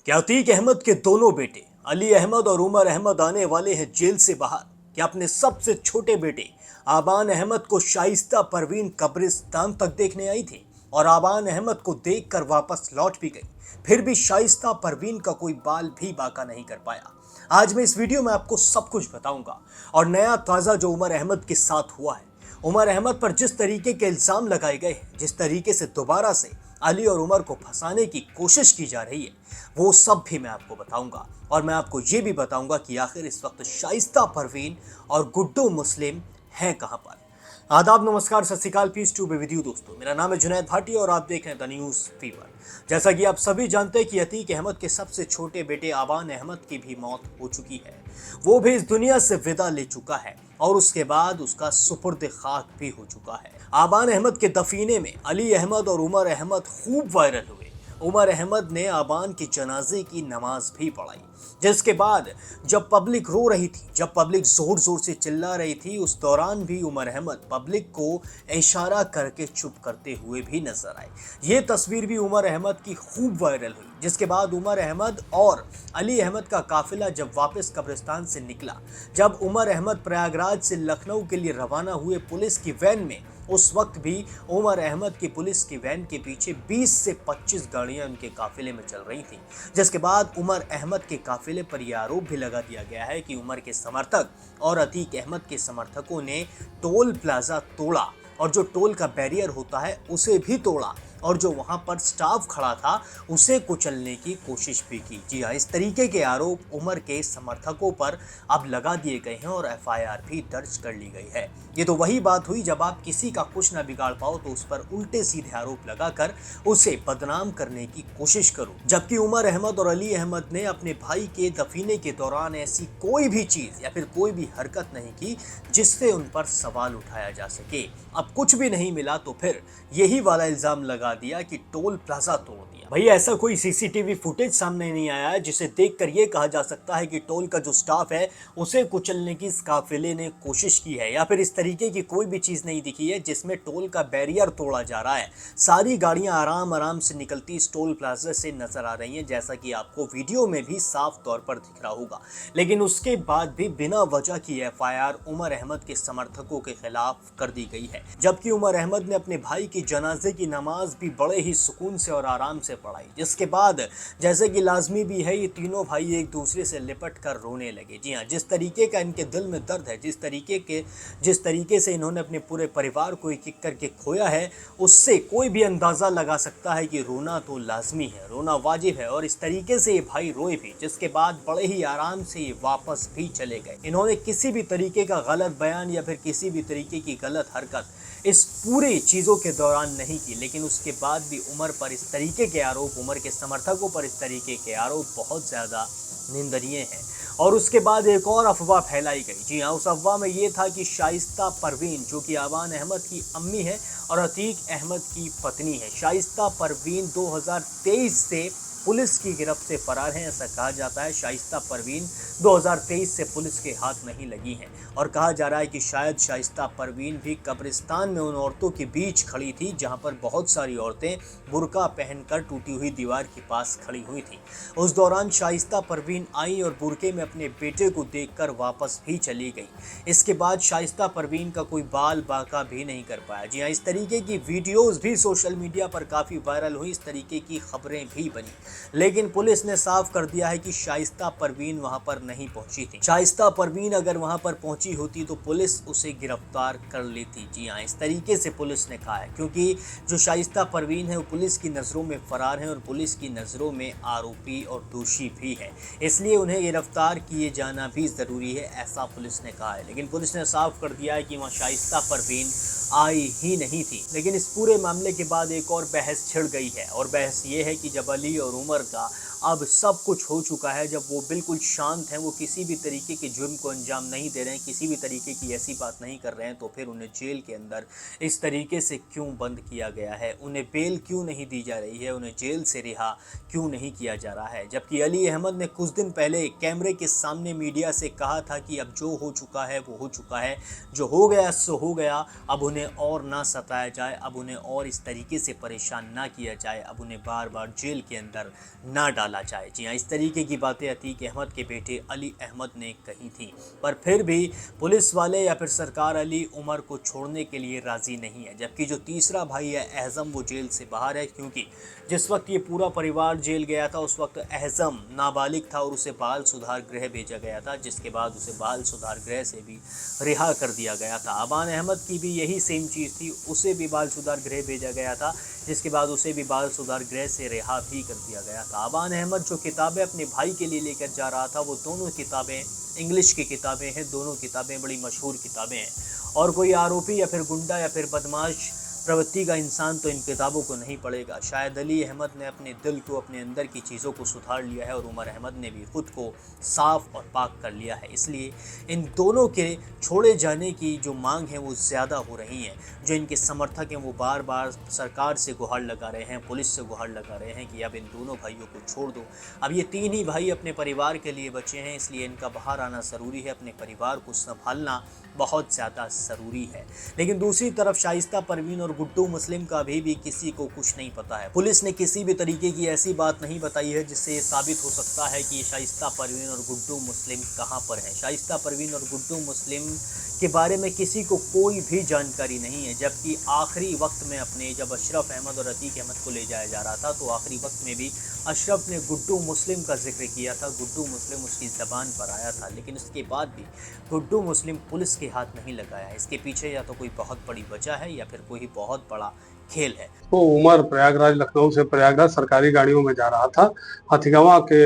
क्या अतीक अहमद के दोनों बेटे अली अहमद और उमर अहमद आने वाले हैं जेल से बाहर? क्या अपने सबसे छोटे बेटे आबान अहमद को शाइस्ता परवीन कब्रिस्तान तक देखने आई थी और आबान अहमद को देखकर वापस लौट भी गई, फिर भी शाइस्ता परवीन का कोई बाल भी बाका नहीं कर पाया। आज मैं इस वीडियो में आपको सब कुछ बताऊंगा और नया ताज़ा जो उमर अहमद के साथ हुआ है, उमर अहमद पर जिस तरीके के इल्ज़ाम लगाए गए, जिस तरीके से दोबारा से अली और उमर को फंसाने की कोशिश की जा रही है, वो सब भी मैं आपको बताऊंगा। और मैं आपको ये भी बताऊंगा कि आखिर इस वक्त शाइस्ता परवीन और गुड्डू मुस्लिम हैं कहां पर। आदाब, नमस्कार, सत श्री अकाल, peace to be with you दोस्तों। मेरा नाम है जुनैद भाटी और आप देख रहे हैं द न्यूज़ फीवर। जैसा कि आप सभी जानते हैं कि अतीक अहमद के सबसे छोटे बेटे आबान अहमद की भी मौत हो चुकी है। वो भी इस दुनिया से विदा ले चुका है और उसके बाद उसका सुपुर्द खाक भी हो चुका है। आबान अहमद के दफीने में अली अहमद और उमर अहमद खूब वायरल हुए। उमर अहमद ने आबान के जनाजे की नमाज भी पढ़ाई, जिसके बाद जब पब्लिक रो रही थी, जब पब्लिक जोर जोर से चिल्ला रही थी, उस दौरान भी उमर अहमद पब्लिक को इशारा करके चुप करते हुए भी नजर आए। ये तस्वीर भी उमर अहमद की खूब वायरल हुई, जिसके बाद उमर अहमद और अली अहमद का काफिला जब वापस कब्रिस्तान से निकला, जब उमर अहमद प्रयागराज से लखनऊ के लिए रवाना हुए पुलिस की वैन में, उस वक्त भी उमर अहमद की पुलिस की वैन के पीछे 20 से 25 गाड़ियां उनके काफिले में चल रही थी। जिसके बाद उमर अहमद के काफिले पर यह आरोप भी लगा दिया गया है कि उमर के समर्थक और अतीक अहमद के समर्थकों ने टोल प्लाजा तोड़ा और जो टोल का बैरियर होता है उसे भी तोड़ा और जो वहां पर स्टाफ खड़ा था उसे कुचलने की कोशिश भी की। जी हाँ, इस तरीके के आरोप उमर के समर्थकों पर अब लगा दिए गए हैं और एफआईआर भी दर्ज कर ली गई है। ये तो वही बात हुई जब आप किसी का कुछ ना बिगाड़ पाओ तो उस पर उल्टे सीधे आरोप लगाकर उसे बदनाम करने की कोशिश करो। जबकि उमर अहमद और अली अहमद ने अपने भाई के दफीने के दौरान ऐसी कोई भी चीज या फिर कोई भी हरकत नहीं की जिससे उन पर सवाल उठाया जा सके। अब कुछ भी नहीं मिला तो फिर यही वाला इल्जाम लगा दिया कि टोल प्लाजा तोड़ दिया। भाई, ऐसा कोई सीसीटीवी फुटेज सामने नहीं आया है जिसे देखकर यह कहा जा सकता है कि टोल का जो स्टाफ है उसे कुचलने की इस काफिले ने कोशिश की है, या फिर इस तरीके की कोई भी चीज नहीं दिखी है जिसमें टोल का बैरियर तोड़ा जा रहा है। सारी गाड़ियां आराम आराम से निकलती इस टोल प्लाजा से नजर आ रही हैं, जैसा कि आपको वीडियो में भी साफ तौर पर दिख रहा होगा। लेकिन उसके बाद भी बिना वजह की एफआईआर उमर अहमद के समर्थकों के खिलाफ कर दी गई है। जबकि उमर अहमद ने अपने भाई की जनाजे की नमाज भी बड़े ही सुकून से और आराम से पढ़ाई, जिसके बाद जैसे कि लाजमी भी है, ये तीनों भाई एक दूसरे से लिपट कर रोने लगे। जी हाँ, जिस तरीके का इनके दिल में दर्द है, जिस तरीके से इन्होंने अपने पूरे परिवार को एक एक करके खोया है, उससे कोई भी अंदाजा लगा सकता है कि रोना तो लाजमी है, रोना वाजिब है। और इस तरीके से ये भाई रोए भी, जिसके बाद बड़े ही आराम से ये वापस भी चले गए। इन्होंने किसी भी तरीके का गलत बयान या फिर किसी भी तरीके की गलत हरकत इस पूरे चीज़ों के दौरान नहीं की। लेकिन उसके बाद भी उमर पर इस तरीके के आरोप, उमर के समर्थकों पर इस तरीके के आरोप बहुत ज़्यादा निंदनीय हैं। और उसके बाद एक और अफवाह फैलाई गई। जी हाँ, उस अफवाह में ये था कि शाइस्ता परवीन, जो कि आबान अहमद की अम्मी है और अतीक अहमद की पत्नी है, शाइस्ता परवीन 2023 से पुलिस की गिरफ्त से फरार हैं। ऐसा कहा जाता है शाइस्ता परवीन 2023 से पुलिस के हाथ नहीं लगी हैं और कहा जा रहा है कि शायद शाइस्ता परवीन भी कब्रिस्तान में उन औरतों के बीच खड़ी थी जहां पर बहुत सारी औरतें बुर्का पहनकर टूटी हुई दीवार के पास खड़ी हुई थी। उस दौरान शाइस्ता परवीन आई और बुर्के में अपने बेटे को देखकर वापस भी चली गई। इसके बाद शाइस्ता परवीन का कोई बाल बाका भी नहीं कर पाया। जी हाँ, इस तरीके की वीडियोस भी सोशल मीडिया पर काफ़ी वायरल हुई, इस तरीके की खबरें भी बनी। लेकिन पुलिस ने साफ कर दिया है कि शाइस्ता परवीन वहां पर नहीं पहुंची थी। शाइस्ता परवीन अगर वहां पर पहुंची होती तो पुलिस उसे गिरफ्तार कर लेती। जी हाँ, इस तरीके से पुलिस ने कहा है, क्योंकि जो शाइस्ता परवीन है वो पुलिस की नज़रों में फरार है और पुलिस की नज़रों में आरोपी और दोषी भी है, इसलिए उन्हें गिरफ्तार किए जाना भी ज़रूरी है, ऐसा पुलिस ने कहा है। लेकिन पुलिस ने साफ कर दिया है कि वहाँ शाइस्ता परवीन आई ही नहीं थी। लेकिन इस पूरे मामले के बाद एक और बहस छिड़ गई है और बहस ये है कि जब अली और उमर का अब सब कुछ हो चुका है, जब वो बिल्कुल शांत हैं, वो किसी भी तरीके के जुर्म को अंजाम नहीं दे रहे हैं, किसी भी तरीके की ऐसी बात नहीं कर रहे हैं, तो फिर उन्हें जेल के अंदर इस तरीके से क्यों बंद किया गया है, उन्हें बेल क्यों नहीं दी जा रही है, उन्हें जेल से रिहा क्यों नहीं किया जा रहा है। जबकि अली अहमद ने कुछ दिन पहले कैमरे के सामने मीडिया से कहा था कि अब जो हो चुका है वो हो चुका है, जो हो गया सो हो गया, अब उन्हें और ना सताया जाए, अब उन्हें और इस तरीके से परेशान ना किया जाए, अब उन्हें बार बार जेल के अंदर ना डाला चला जाए। जी हाँ, इस तरीके की बातें अतीक अहमद के बेटे अली अहमद ने कही थी, पर फिर भी पुलिस वाले या फिर सरकार अली उमर को छोड़ने के लिए राज़ी नहीं है। जबकि जो तीसरा भाई है एहज़म, वो जेल से बाहर है, क्योंकि जिस वक्त ये पूरा परिवार जेल गया था उस वक्त एहज़म नाबालिग था और उसे बाल सुधार गृह भेजा गया था, जिसके बाद उसे बाल सुधार गृह से भी रिहा कर दिया गया था। अबान अहमद की भी यही सेम चीज़ थी, उसे भी बाल सुधार गृह भेजा गया था, जिसके बाद उसे भी बाल सुधार गृह से रिहा भी कर दिया गया था। अबान अहमद जो किताबें अपने भाई के लिए लेकर जा रहा था, वो दोनों किताबें इंग्लिश की किताबें हैं। दोनों किताबें बड़ी मशहूर किताबें हैं और कोई आरोपी या फिर गुंडा या फिर बदमाश प्रवृत्ति का इंसान तो इन किताबों को नहीं पढ़ेगा। शायद अली अहमद ने अपने दिल को, अपने अंदर की चीज़ों को सुधार लिया है और उमर अहमद ने भी खुद को साफ और पाक कर लिया है। इसलिए इन दोनों के छोड़े जाने की जो मांग है वो ज़्यादा हो रही है। जो इनके समर्थक हैं वो बार बार सरकार से गुहार लगा रहे हैं, पुलिस से गुहार लगा रहे हैं कि अब इन दोनों भाइयों को छोड़ दो। अब ये तीन ही भाई अपने परिवार के लिए बचे हैं, इसलिए इनका बाहर आना ज़रूरी है, अपने परिवार को संभालना बहुत ज़्यादा ज़रूरी है। लेकिन दूसरी तरफ शाइस्ता परवीन और गुड्डू मुस्लिम का भी किसी को कुछ नहीं पता है। पुलिस ने किसी भी तरीके की ऐसी बात नहीं बताई है जिससे ये साबित हो सकता है कि शाइस्ता परवीन और गुड्डू मुस्लिम कहाँ पर हैं। शाइस्ता परवीन और गुड्डू मुस्लिम के बारे में किसी को कोई भी जानकारी नहीं है। जबकि आखिरी वक्त में अपने जब अशरफ अहमद और अतीक अहमद को ले जाया जा रहा था तो आखिरी वक्त में भी अशरफ ने गुड्डू मुस्लिम का जिक्र किया था, गुड्डू मुस्लिम उसकी ज़बान पर आया था, लेकिन उसके बाद भी गुड्डू मुस्लिम पुलिस के हाथ नहीं लगाया। इसके पीछे या तो कोई बहुत बड़ी वजह है या फिर कोई बहुत बड़ा खेल है। तो उमर प्रयागराज, लखनऊ से प्रयागराज सरकारी गाड़ियों में जा रहा था। हथगवां के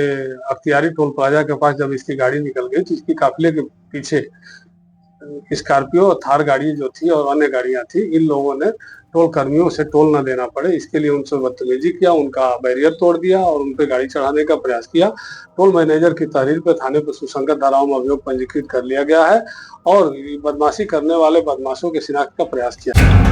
अख्तियारी टोल प्लाजा के पास जब इसकी गाड़ी निकल गई तो इसकी काफिले के पीछे स्कॉर्पियो, थार गाड़ी जो थी और अन्य गाड़ियां थी, इन लोगों ने टोल कर्मियों से टोल न देना पड़े इसके लिए उनसे बदतमीजी किया, उनका बैरियर तोड़ दिया और उन पे गाड़ी चढ़ाने का प्रयास किया। टोल मैनेजर की तहरीर पर थाने पर सुसंगत धाराओं में अभियोग पंजीकृत कर लिया गया है और बदमाशी करने वाले बदमाशों के शिनाख्त का प्रयास किया।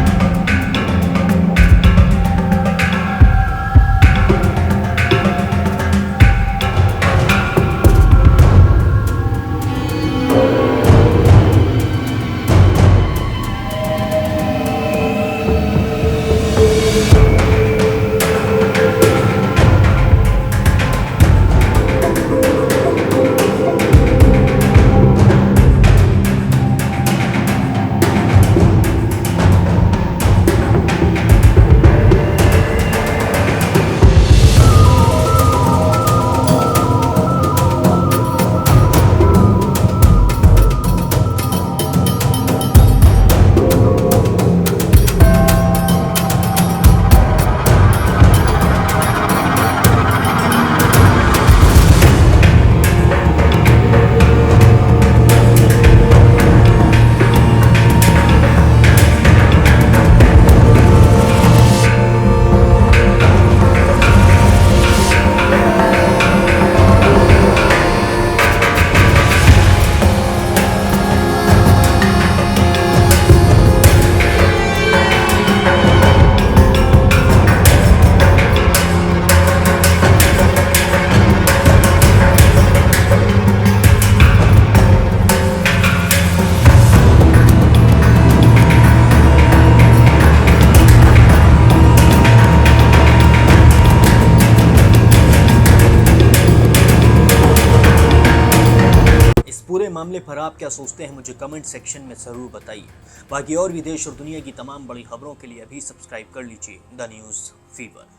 पूरे मामले पर आप क्या सोचते हैं मुझे कमेंट सेक्शन में ज़रूर बताइए। बाकी और भी देश और दुनिया की तमाम बड़ी खबरों के लिए अभी सब्सक्राइब कर लीजिए द न्यूज़ फीवर।